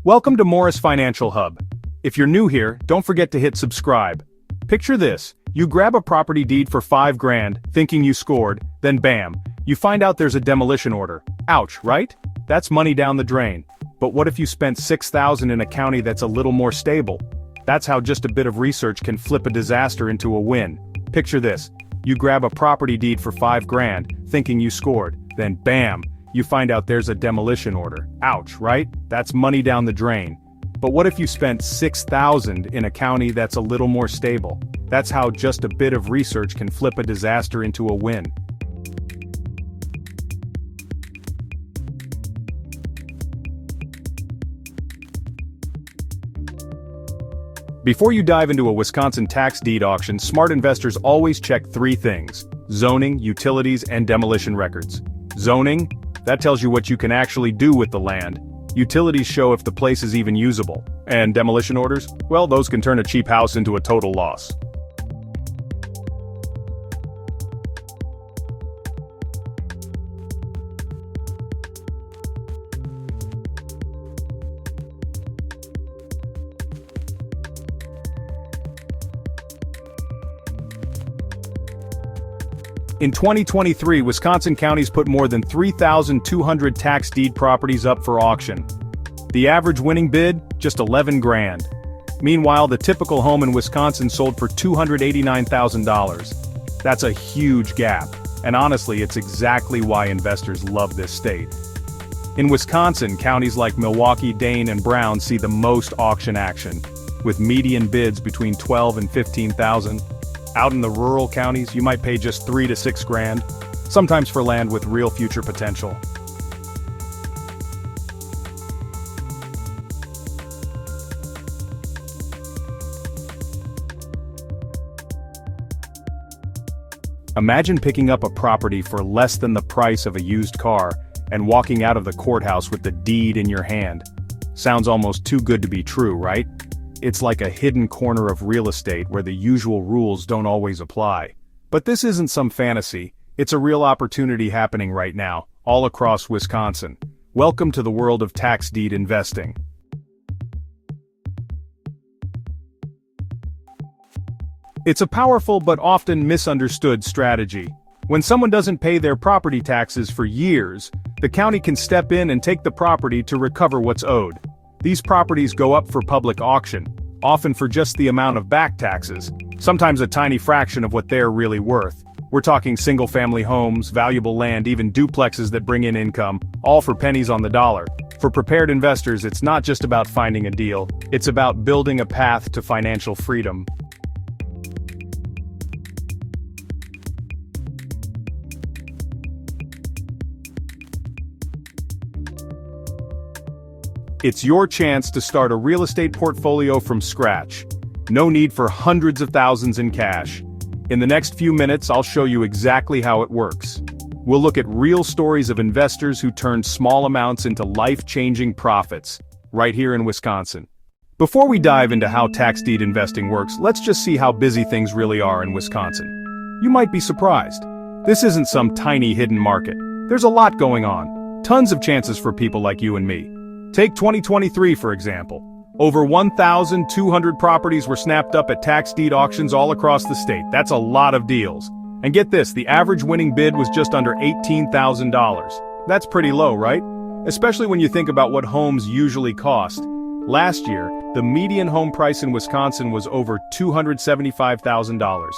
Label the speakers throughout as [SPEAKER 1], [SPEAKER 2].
[SPEAKER 1] Welcome to Morris Financial Hub. If you're new here, don't forget to hit subscribe. Picture this, you grab a property deed for $5,000, thinking you scored, then bam, you find out there's a demolition order. Ouch, right? That's money down the drain. But what if you spent $6,000 in a county that's a little more stable? That's how just a bit of research can flip a disaster into a win. Picture this, you grab a property deed for $5,000, thinking you scored, then bam, you find out there's a demolition order. Ouch, right? That's money down the drain. But what if you spent $6,000 in a county that's a little more stable? That's how just a bit of research can flip a disaster into a win. Before you dive into a Wisconsin tax deed auction, smart investors always check three things: zoning, utilities, and demolition records. Zoning? That tells you what you can actually do with the land. Utilities show if the place is even usable. And demolition orders? Well, those can turn a cheap house into a total loss. In 2023, Wisconsin counties put more than 3,200 tax deed properties up for auction. The average winning bid? Just $11,000. Meanwhile, the typical home in Wisconsin sold for $289,000. That's a huge gap, and honestly, it's exactly why investors love this state. In Wisconsin, counties like Milwaukee, Dane, and Brown see the most auction action, with median bids between $12,000 and $15,000. Out in the rural counties, you might pay just $3,000 to $6,000, sometimes for land with real future potential. Imagine picking up a property for less than the price of a used car and walking out of the courthouse with the deed in your hand. Sounds almost too good to be true, right? It's like a hidden corner of real estate where the usual rules don't always apply. But this isn't some fantasy, it's a real opportunity happening right now, all across Wisconsin. Welcome to the world of tax deed investing. It's a powerful but often misunderstood strategy. When someone doesn't pay their property taxes for years, the county can step in and take the property to recover what's owed. These properties go up for public auction, often for just the amount of back taxes, sometimes a tiny fraction of what they're really worth. We're talking single-family homes, valuable land, even duplexes that bring in income, all for pennies on the dollar. For prepared investors, it's not just about finding a deal, it's about building a path to financial freedom. It's your chance to start a real estate portfolio from scratch. No need for hundreds of thousands in cash. In the next few minutes, I'll show you exactly how it works. We'll look at real stories of investors who turned small amounts into life-changing profits, right here in Wisconsin. Before we dive into how tax deed investing works, let's just see how busy things really are in Wisconsin. You might be surprised. This isn't some tiny hidden market. There's a lot going on. Tons of chances for people like you and me. Take 2023 for example. Over 1,200 properties were snapped up at tax deed auctions all across the state. That's a lot of deals. And get this, the average winning bid was just under $18,000. That's pretty low, right? Especially when you think about what homes usually cost. Last year, the median home price in Wisconsin was over $275,000.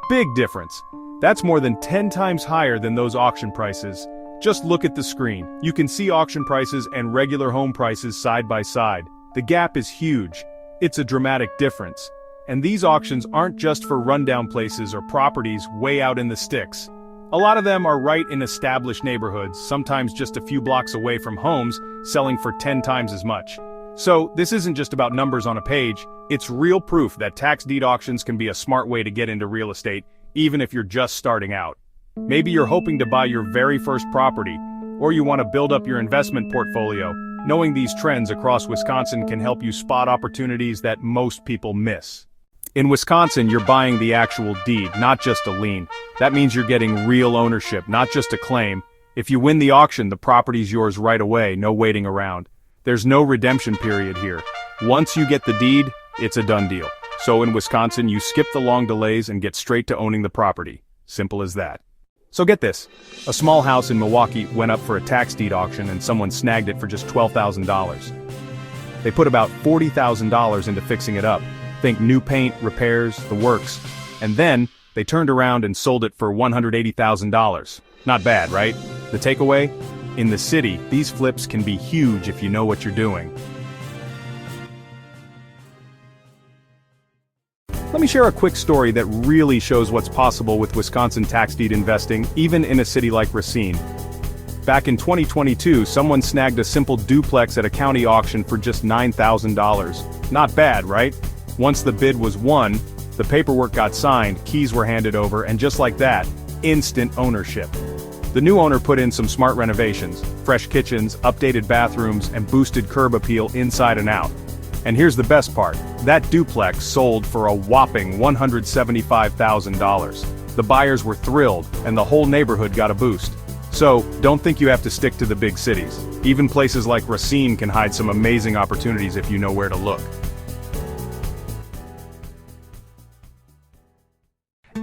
[SPEAKER 1] Big difference. That's more than 10 times higher than those auction prices. Just look at the screen. You can see auction prices and regular home prices side by side. The gap is huge. It's a dramatic difference. And these auctions aren't just for rundown places or properties way out in the sticks. A lot of them are right in established neighborhoods, sometimes just a few blocks away from homes, selling for 10 times as much. So, this isn't just about numbers on a page, it's real proof that tax deed auctions can be a smart way to get into real estate, even if you're just starting out. Maybe you're hoping to buy your very first property, or you want to build up your investment portfolio. Knowing these trends across Wisconsin can help you spot opportunities that most people miss. In Wisconsin, you're buying the actual deed, not just a lien. That means you're getting real ownership, not just a claim. If you win the auction, the property's yours right away, no waiting around. There's no redemption period here. Once you get the deed, it's a done deal. So in Wisconsin, you skip the long delays and get straight to owning the property. Simple as that. So get this. A small house in Milwaukee went up for a tax deed auction and someone snagged it for just $12,000. They put about $40,000 into fixing it up. Think new paint, repairs, the works. And then, they turned around and sold it for $180,000. Not bad, right? The takeaway? In the city, these flips can be huge if you know what you're doing. Let me share a quick story that really shows what's possible with Wisconsin tax deed investing, even in a city like Racine. Back in 2022, someone snagged a simple duplex at a county auction for just $9,000. Not bad, right? Once the bid was won, the paperwork got signed, keys were handed over, and just like that, instant ownership. The new owner put in some smart renovations, fresh kitchens, updated bathrooms, and boosted curb appeal inside and out. And here's the best part, that duplex sold for a whopping $175,000. The buyers were thrilled, and the whole neighborhood got a boost. So, don't think you have to stick to the big cities. Even places like Racine can hide some amazing opportunities if you know where to look.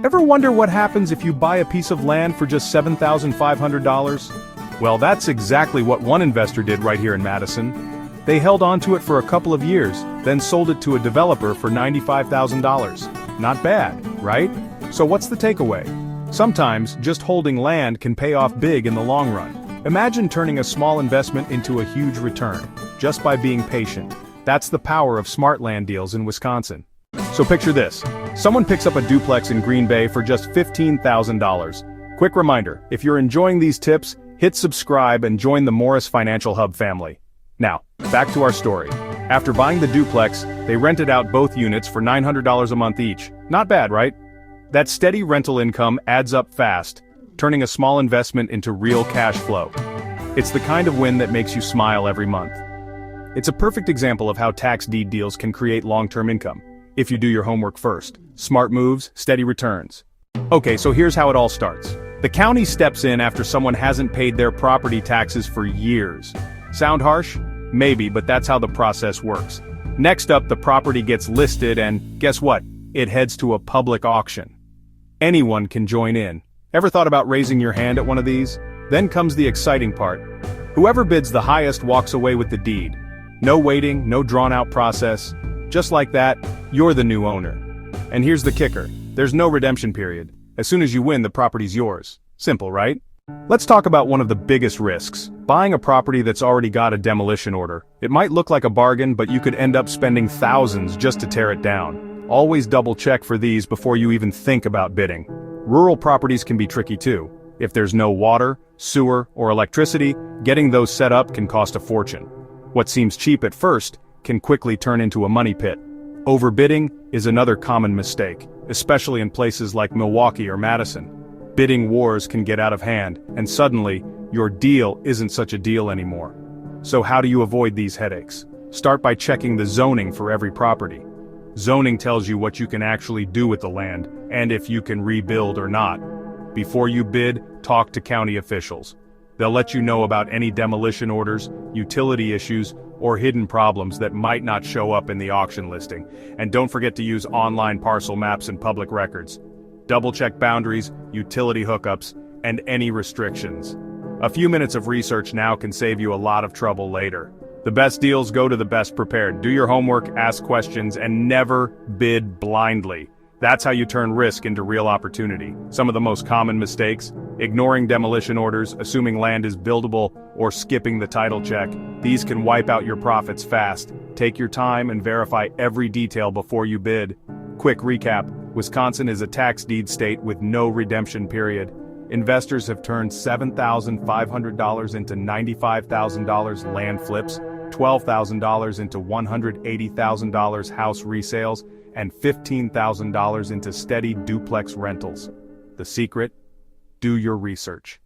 [SPEAKER 1] Ever wonder what happens if you buy a piece of land for just $7,500? Well, that's exactly what one investor did right here in Madison. They held on to it for a couple of years, then sold it to a developer for $95,000. Not bad, right? So what's the takeaway? Sometimes, just holding land can pay off big in the long run. Imagine turning a small investment into a huge return, just by being patient. That's the power of smart land deals in Wisconsin. So picture this. Someone picks up a duplex in Green Bay for just $15,000. Quick reminder, if you're enjoying these tips, hit subscribe and join the Morris Financial Hub family. Now, back to our story. After buying the duplex, they rented out both units for $900 a month each. Not bad, right? That steady rental income adds up fast, turning a small investment into real cash flow. It's the kind of win that makes you smile every month. It's a perfect example of how tax deed deals can create long-term income, if you do your homework first. Smart moves, steady returns. Okay, so here's how it all starts. The county steps in after someone hasn't paid their property taxes for years. Sound harsh? Maybe, but that's how the process works. Next up, the property gets listed and, guess what? It heads to a public auction. Anyone can join in. Ever thought about raising your hand at one of these? Then comes the exciting part. Whoever bids the highest walks away with the deed. No waiting, no drawn-out process. Just like that, you're the new owner. And here's the kicker. There's no redemption period. As soon as you win, the property's yours. Simple, right? Let's talk about one of the biggest risks. Buying a property that's already got a demolition order. It might look like a bargain, but you could end up spending thousands just to tear it down. Always double-check for these before you even think about bidding. Rural properties can be tricky too. If there's no water, sewer, or electricity, getting those set up can cost a fortune. What seems cheap at first can quickly turn into a money pit. Overbidding is another common mistake, especially in places like Milwaukee or Madison. Bidding wars can get out of hand, and suddenly, your deal isn't such a deal anymore. So how do you avoid these headaches? Start by checking the zoning for every property. Zoning tells you what you can actually do with the land, and if you can rebuild or not. Before you bid, talk to county officials. They'll let you know about any demolition orders, utility issues, or hidden problems that might not show up in the auction listing. And don't forget to use online parcel maps and public records. Double-check boundaries, utility hookups, and any restrictions. A few minutes of research now can save you a lot of trouble later. The best deals go to the best prepared. Do your homework, ask questions, and never bid blindly. That's how you turn risk into real opportunity. Some of the most common mistakes: ignoring demolition orders, assuming land is buildable, or skipping the title check. These can wipe out your profits fast. Take your time and verify every detail before you bid. Quick recap: Wisconsin is a tax deed state with no redemption period. Investors have turned $7,500 into $95,000 land flips, $12,000 into $180,000 house resales, and $15,000 into steady duplex rentals. The secret? Do your research.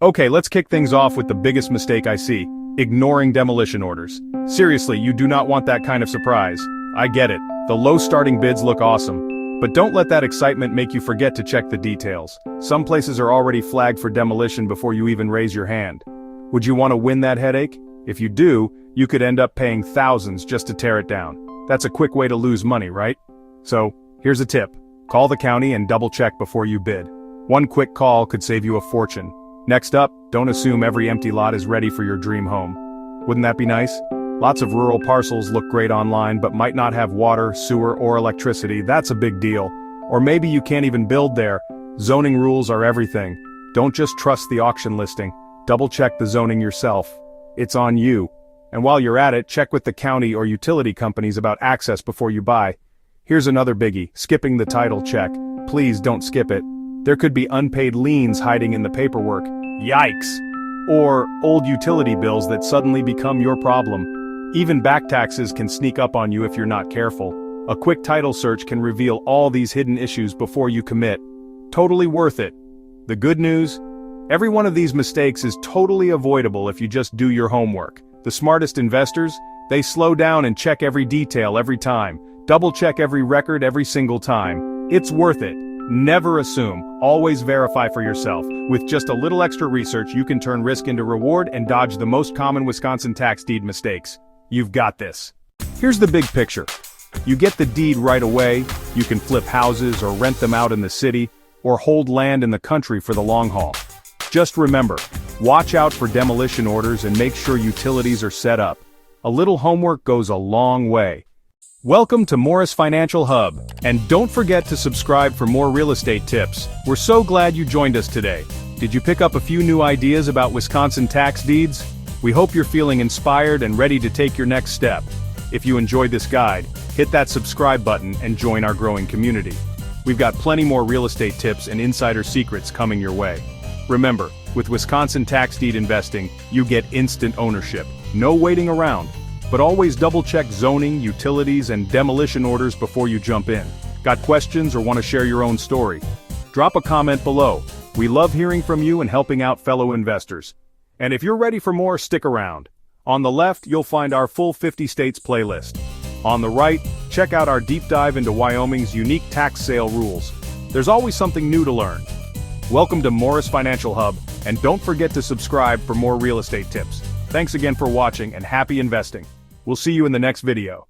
[SPEAKER 1] Okay, let's kick things off with the biggest mistake I see: ignoring demolition orders. Seriously, you do not want that kind of surprise. I get it. The low starting bids look awesome. But don't let that excitement make you forget to check the details. Some places are already flagged for demolition before you even raise your hand. Would you want to win that headache? If you do, you could end up paying thousands just to tear it down. That's a quick way to lose money, right? So, here's a tip. Call the county and double-check before you bid. One quick call could save you a fortune. Next up, don't assume every empty lot is ready for your dream home. Wouldn't that be nice? Lots of rural parcels look great online but might not have water, sewer, or electricity. That's a big deal. Or maybe you can't even build there. Zoning rules are everything. Don't just trust the auction listing. Double-check the zoning yourself. It's on you. And while you're at it, check with the county or utility companies about access before you buy. Here's another biggie, skipping the title check. Please don't skip it. There could be unpaid liens hiding in the paperwork. Yikes! Or old utility bills that suddenly become your problem. Even back taxes can sneak up on you if you're not careful. A quick title search can reveal all these hidden issues before you commit. Totally worth it. The good news? Every one of these mistakes is totally avoidable if you just do your homework. The smartest investors, they slow down and check every detail every time. Double-check every record every single time. It's worth it. Never assume, always verify for yourself. With just a little extra research, you can turn risk into reward and dodge the most common Wisconsin tax deed mistakes. You've got this. Here's the big picture. You get the deed right away, you can flip houses or rent them out in the city, or hold land in the country for the long haul. Just remember, watch out for demolition orders and make sure utilities are set up. A little homework goes a long way. Welcome to Morris Financial Hub, and don't forget to subscribe for more real estate tips. We're so glad you joined us today. Did you pick up a few new ideas about Wisconsin tax deeds? We hope you're feeling inspired and ready to take your next step. If you enjoyed this guide, hit that subscribe button and join our growing community. We've got plenty more real estate tips and insider secrets coming your way. Remember, with Wisconsin tax deed investing, you get instant ownership. No waiting around. But always double-check zoning, utilities, and demolition orders before you jump in. Got questions or want to share your own story? Drop a comment below. We love hearing from you and helping out fellow investors. And if you're ready for more, stick around. On the left, you'll find our full 50 states playlist. On the right, check out our deep dive into Wyoming's unique tax sale rules. There's always something new to learn. Welcome to Morris Financial Hub, and don't forget to subscribe for more real estate tips. Thanks again for watching and happy investing. We'll see you in the next video.